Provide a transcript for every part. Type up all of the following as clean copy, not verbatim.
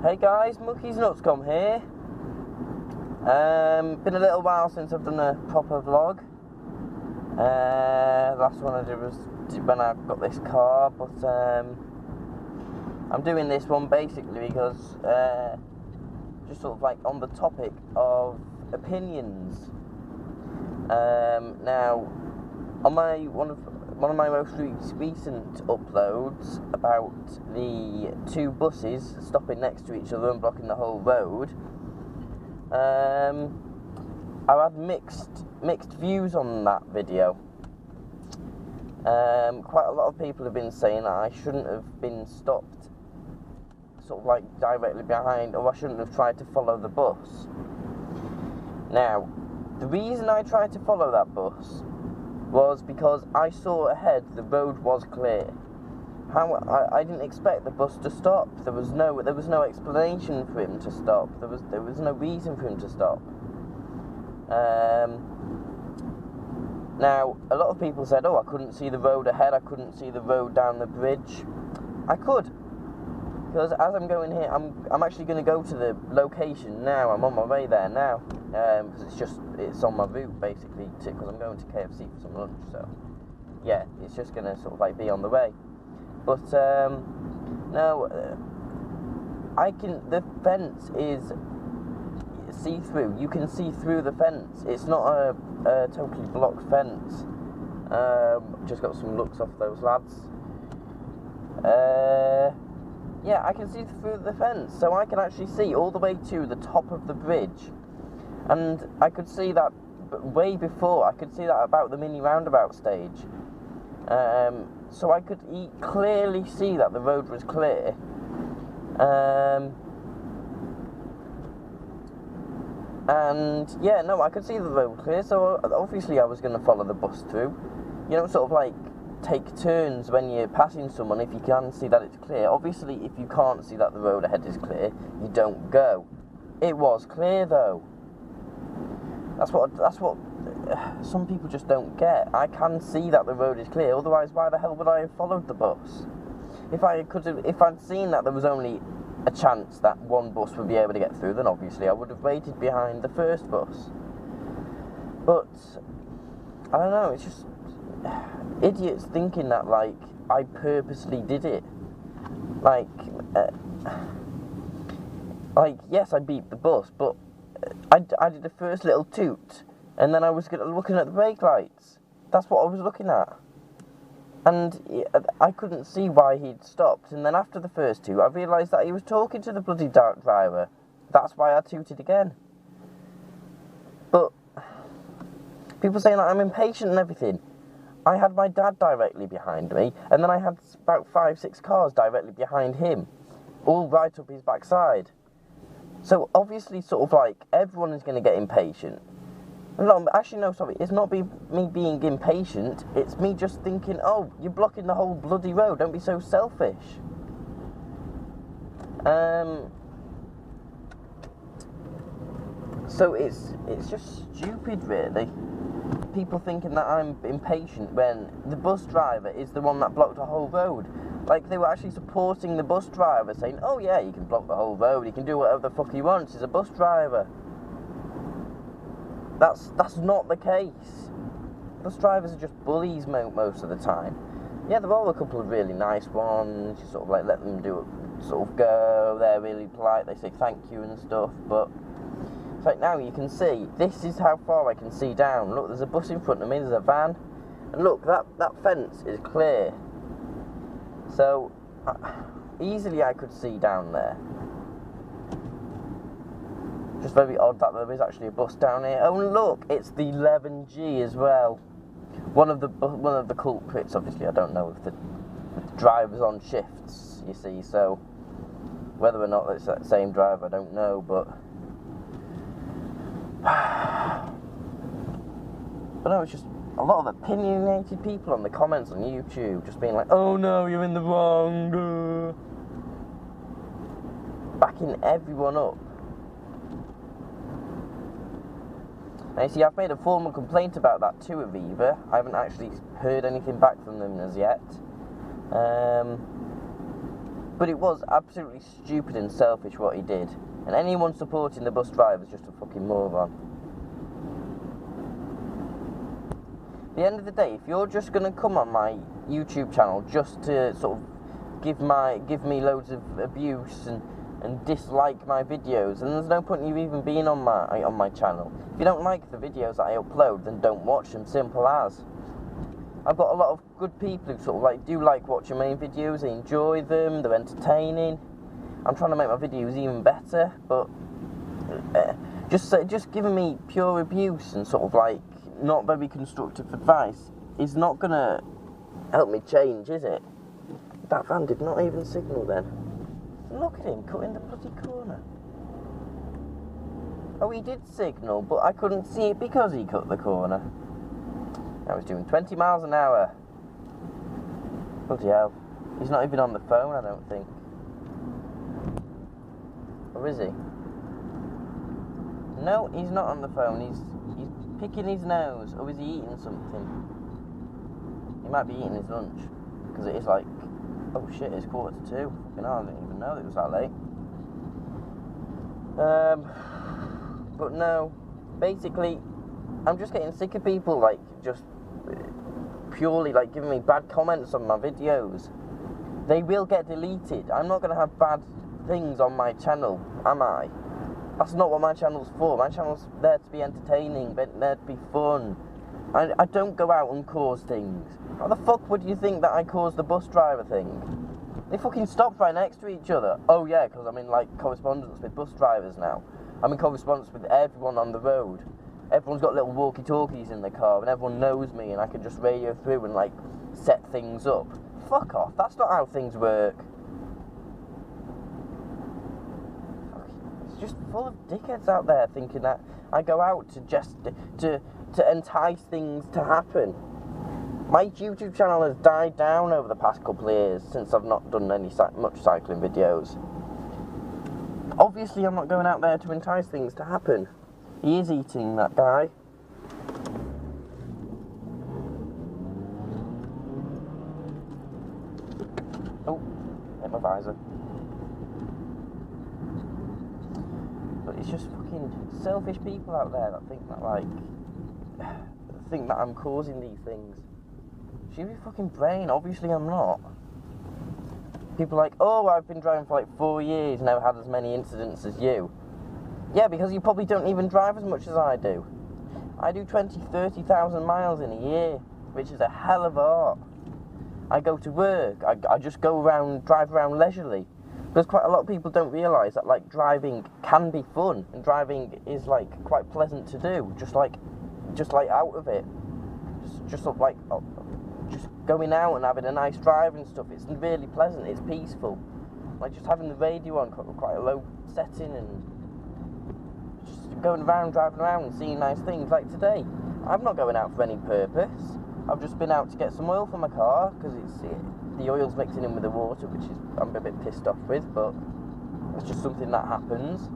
Hey guys, Mookie's Nutscom here. Been a little while since I've done a proper vlog. Last one I did was when I got this car, but I'm doing this one basically because just sort of like on the topic of opinions. Now, on one of my most recent uploads about the two buses stopping next to each other and blocking the whole road, I had mixed views on that video. Quite a lot of people have been saying that I shouldn't have been stopped sort of like directly behind, or I shouldn't have tried to follow the bus. Now, the reason I tried to follow that bus was because I saw ahead the road was clear. I didn't expect the bus to stop. There was no explanation for him to stop. There was no reason for him to stop. Now, a lot of people said, "Oh, I couldn't see the road ahead. I couldn't see the road down the bridge." I could, because as I'm going here, I'm actually going to go to the location now. I'm on my way there now, because it's on my route basically, because I'm going to KFC for some lunch. So yeah, it's just going to sort of like be on the way. But no, the fence is see-through. You can see through the fence. It's not a totally blocked fence. Just got some looks off those lads. Yeah, I can see through the fence, so I can actually see all the way to the top of the bridge. And I could see that way before. I could see that about the mini roundabout stage. So I could clearly see that the road was clear. And yeah, no, I could see the road clear, so obviously I was going to follow the bus through. You know, sort of like take turns when you're passing someone if you can see that it's clear. Obviously, if you can't see that the road ahead is clear, you don't go. It was clear though. That's what some people just don't get. I can see that the road is clear, otherwise why the hell would I have followed the bus? If I'd seen that there was only a chance that one bus would be able to get through, then obviously I would have waited behind the first bus. But I don't know, it's just idiots thinking that like I purposely did it. Like yes, I beat the bus, but I did the first little toot, and then I was looking at the brake lights. That's what I was looking at. And I couldn't see why he'd stopped. And then after the first two, I realised that he was talking to the bloody driver. That's why I tooted again. But people saying that I'm impatient and everything. I had my dad directly behind me, and then I had about 5-6 cars directly behind him, all right up his backside. So obviously, sort of like, everyone is going to get impatient. No, actually, no, sorry, it's not me being impatient, it's me just thinking, oh, you're blocking the whole bloody road, don't be so selfish. So it's just stupid, really. People thinking that I'm impatient when the bus driver is the one that blocked the whole road. Like, they were actually supporting the bus driver, saying, oh yeah, he can block the whole road, he can do whatever the fuck he wants, he's a bus driver. That's not the case. Bus drivers are just bullies most of the time. Yeah, there are a couple of really nice ones, you sort of like let them do it, sort of go, they're really polite, they say thank you and stuff, but it's like now you can see, this is how far I can see down. Look, there's a bus in front of me, there's a van, and look, that fence is clear. So, easily I could see down there. Just very odd that there is actually a bus down here. Oh look, it's the 11G as well. One of the culprits, obviously. I don't know if the driver's on shifts, you see, so whether or not it's that same driver, I don't know, but no, it's just a lot of opinionated people on the comments on YouTube just being like, oh no, you're in the wrong, backing everyone up. Now, you see, I've made a formal complaint about that to Aviva. I haven't actually heard anything back from them as yet. But it was absolutely stupid and selfish what he did. And anyone supporting the bus driver is just a fucking moron. At the end of the day, if you're just going to come on my YouTube channel just to sort of give me loads of abuse and dislike my videos, then there's no point in you even being on my channel. If you don't like the videos that I upload, then don't watch them, simple as. I've got a lot of good people who sort of like do like watching my videos, they enjoy them, they're entertaining. I'm trying to make my videos even better, but just giving me pure abuse and sort of like not very constructive advice is not gonna help me change, is it? That van did not even signal then. Look at him cutting the bloody corner. Oh, he did signal, but I couldn't see it because he cut the corner. I was doing 20 miles an hour. Bloody hell. He's not even on the phone, I don't think. Or is he? No, he's not on the phone. He's picking his nose. Or is he eating something? He might be eating his lunch. Because it is like... Oh shit, it's 1:45. Fucking hell, I didn't even know it was that late. But no. Basically, I'm just getting sick of people, like, just purely, like, giving me bad comments on my videos. They will get deleted. I'm not going to have bad things on my channel, am I? That's not what my channel's for. My channel's there to be entertaining, there to be fun. I don't go out and cause things. How the fuck would you think that I caused the bus driver thing? They fucking stopped right next to each other. Oh yeah, because I'm in, like, correspondence with bus drivers now. I'm in correspondence with everyone on the road. Everyone's got little walkie-talkies in the car, and everyone knows me, and I can just radio through and, like, set things up. Fuck off. That's not how things work. It's just full of dickheads out there thinking that I go out to just to entice things to happen. My YouTube channel has died down over the past couple of years since I've not done much cycling videos. Obviously, I'm not going out there to entice things to happen. He is eating, that guy. Oh, hit my visor. But it's just fucking selfish people out there that think that, like, I'm causing these things. She's a fucking brain. Obviously, I'm not. People are like, oh, I've been driving for like 4 years, never had as many incidents as you. Yeah, because you probably don't even drive as much as I do. I do 30,000 miles in a year, which is a hell of a lot. I go to work, I just go around, drive around leisurely. Because quite a lot of people don't realise that, like, driving can be fun, and driving is, like, quite pleasant to do, just like out of it. Just sort of like, just going out and having a nice drive and stuff, it's really pleasant, it's peaceful. Like, just having the radio on quite a low setting and just going around, driving around and seeing nice things. Like today, I'm not going out for any purpose. I've just been out to get some oil for my car, because the oil's mixing in with the water, which is I'm a bit pissed off with, but it's just something that happens.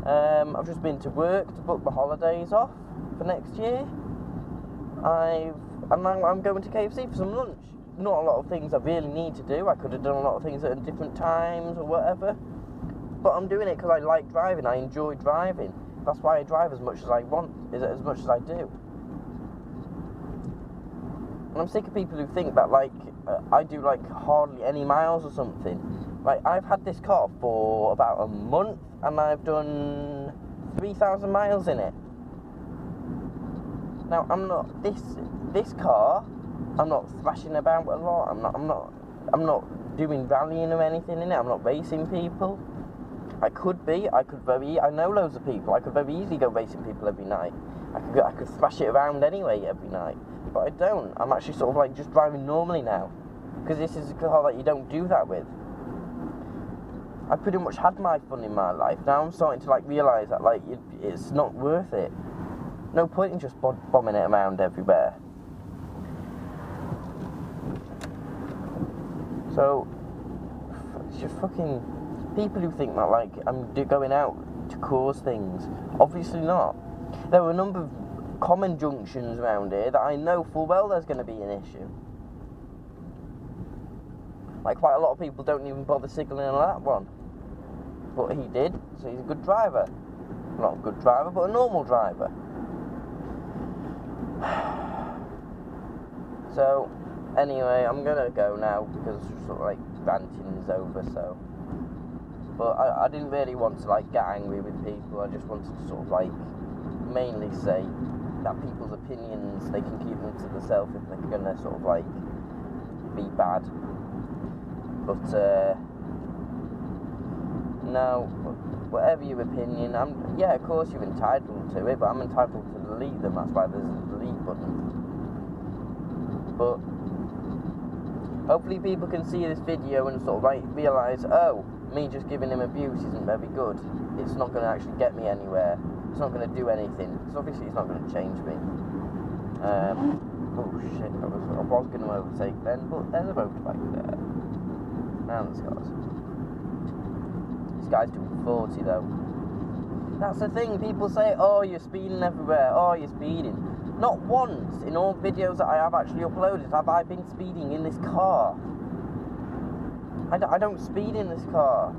I've just been to work to book my holidays off for next year. I'm going to KFC for some lunch. Not a lot of things I really need to do. I could have done a lot of things at different times or whatever. But I'm doing it because I like driving. I enjoy driving. That's why I drive as much as I want, as much as I do. And I'm sick of people who think that, like, I do, like, hardly any miles or something. Like, I've had this car for about a month, and I've done 3,000 miles in it. Now, I'm not this car. I'm not thrashing about a lot. I'm not doing rallying or anything in it. I'm not racing people. I could be. I know loads of people. I could very easily go racing people every night. I could thrash it around anyway every night. But I don't. I'm actually sort of like just driving normally now, because this is a car that you don't do that with. I pretty much had my fun in my life. Now I'm starting to, like, realise that, like, it's not worth it. No point in just bombing it around everywhere. So, it's just fucking people who think that, like, I'm going out to cause things. Obviously not. There were a number of common junctions around here that I know full well there's going to be an issue. Like, quite a lot of people don't even bother signalling on that one. But he did, so he's a good driver. Not a good driver, but a normal driver. So, anyway, I'm gonna go now, because sort of, like, ranting is over, so... But I didn't really want to, like, get angry with people. I just wanted to sort of, like, mainly say that people's opinions, they can keep them to themselves if they're gonna sort of, like, be bad. But, no, whatever your opinion, yeah, of course you're entitled to it, but I'm entitled to delete them. That's why there's a delete button. But hopefully people can see this video and sort of, like, realise, oh, me just giving him abuse isn't very good. It's not going to actually get me anywhere. It's not going to do anything. Because obviously it's not going to change me. Oh shit, I was going to overtake then, but there's a motorbike there. And there's cars. This guy's doing 40 though. That's the thing, people say, oh, you're speeding everywhere, oh, you're speeding. Not once in all videos that I have actually uploaded have I been speeding in this car. I don't speed in this car.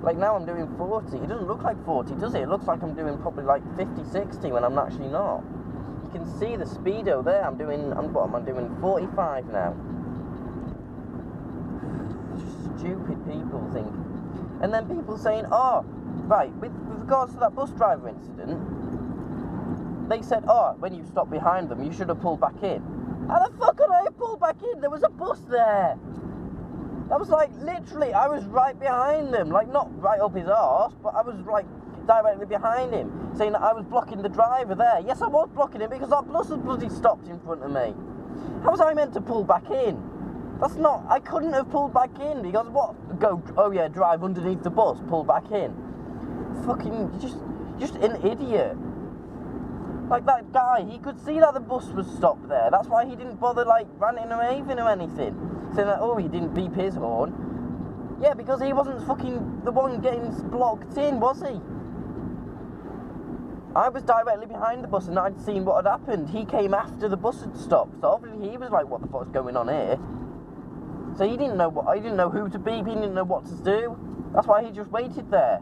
Like now I'm doing 40. It doesn't look like 40, does it? It looks like I'm doing probably like 50, 60 when I'm actually not. You can see the speedo there. What am I doing? 45 now. Stupid people think. And then people saying, oh, right, with regards to that bus driver incident, they said, oh, when you stopped behind them, you should have pulled back in. How the fuck could I have pulled back in? There was a bus there. That was like, literally, I was right behind them. Like, not right up his arse, but I was, like, directly behind him, saying that I was blocking the driver there. Yes, I was blocking him because that bus had bloody stopped in front of me. How was I meant to pull back in? That's not, I couldn't have pulled back in because what? Oh yeah, drive underneath the bus, pull back in. Fucking, just an idiot. Like that guy, he could see that the bus was stopped there. That's why he didn't bother, like, ranting or raving or anything. Saying that, oh, he didn't beep his horn. Yeah, because he wasn't fucking the one getting blocked in, was he? I was directly behind the bus and I'd seen what had happened. He came after the bus had stopped. So obviously he was like, what the fuck's going on here? So he didn't know who to beep, he didn't know what to do. That's why he just waited there.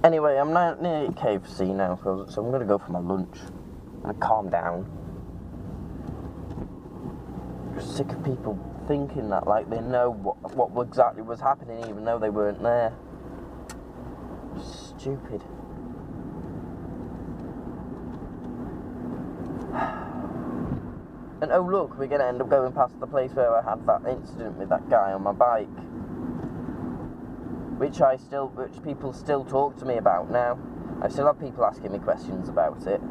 Anyway, I'm now near KFC now, so I'm going to go for my lunch. I'm going to calm down. I'm just sick of people thinking that, like, they know what exactly was happening, even though they weren't there. Stupid. And oh look, we're going to end up going past the place where I had that incident with that guy on my bike. Which people still talk to me about now. I still have people asking me questions about it.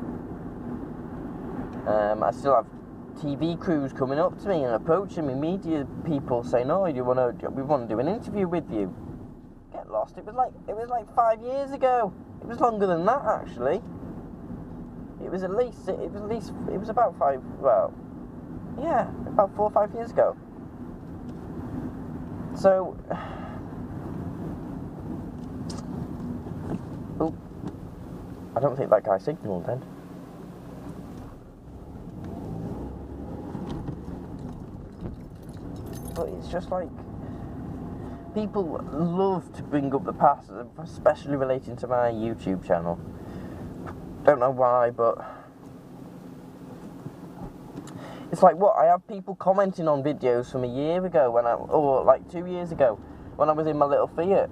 I still have TV crews coming up to me and approaching me, media people saying, "Oh, we want to do an interview with you." Get lost. It was like 5 years ago. It was longer than that actually. It was about 5. Well, yeah, about 4 or 5 years ago. So. Oh, I don't think that guy signalled then. But it's just like, people love to bring up the past, especially relating to my YouTube channel. Don't know why, but it's like, what, I have people commenting on videos from a year ago or like 2 years ago when I was in my little Fiat.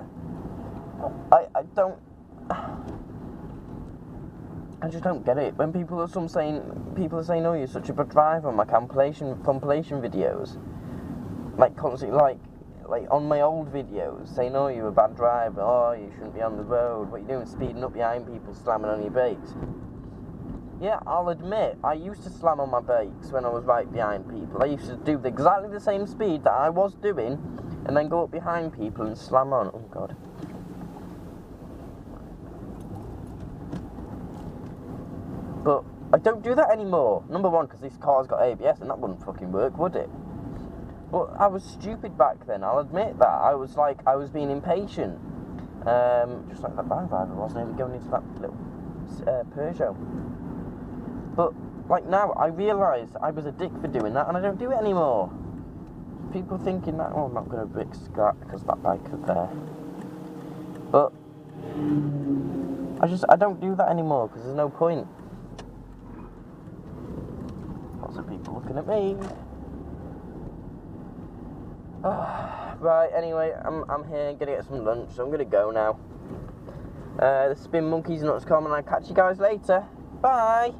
I just don't get it. When people are saying, "Oh, you're such a bad driver," on my compilation videos, like constantly, like on my old videos, saying, "Oh, you're a bad driver. Oh, you shouldn't be on the road. What are you doing, speeding up behind people, slamming on your brakes?" Yeah, I'll admit, I used to slam on my brakes when I was right behind people. I used to do exactly the same speed that I was doing, and then go up behind people and slam on. Oh God. But I don't do that anymore. Number one, because this car's got ABS and that wouldn't fucking work, would it? But I was stupid back then, I'll admit that. I was being impatient. Just like that van driver was, nearly going into that little Peugeot. But like now, I realise I was a dick for doing that, and I don't do it anymore. People thinking that, oh, I'm not going to risk that because that bike is there. But I don't do that anymore because there's no point. Lots of people looking at me. Right, anyway, I'm here gonna get some lunch, so I'm gonna go now. The Spin Monkey's nuts.com, and I'll catch you guys later. Bye.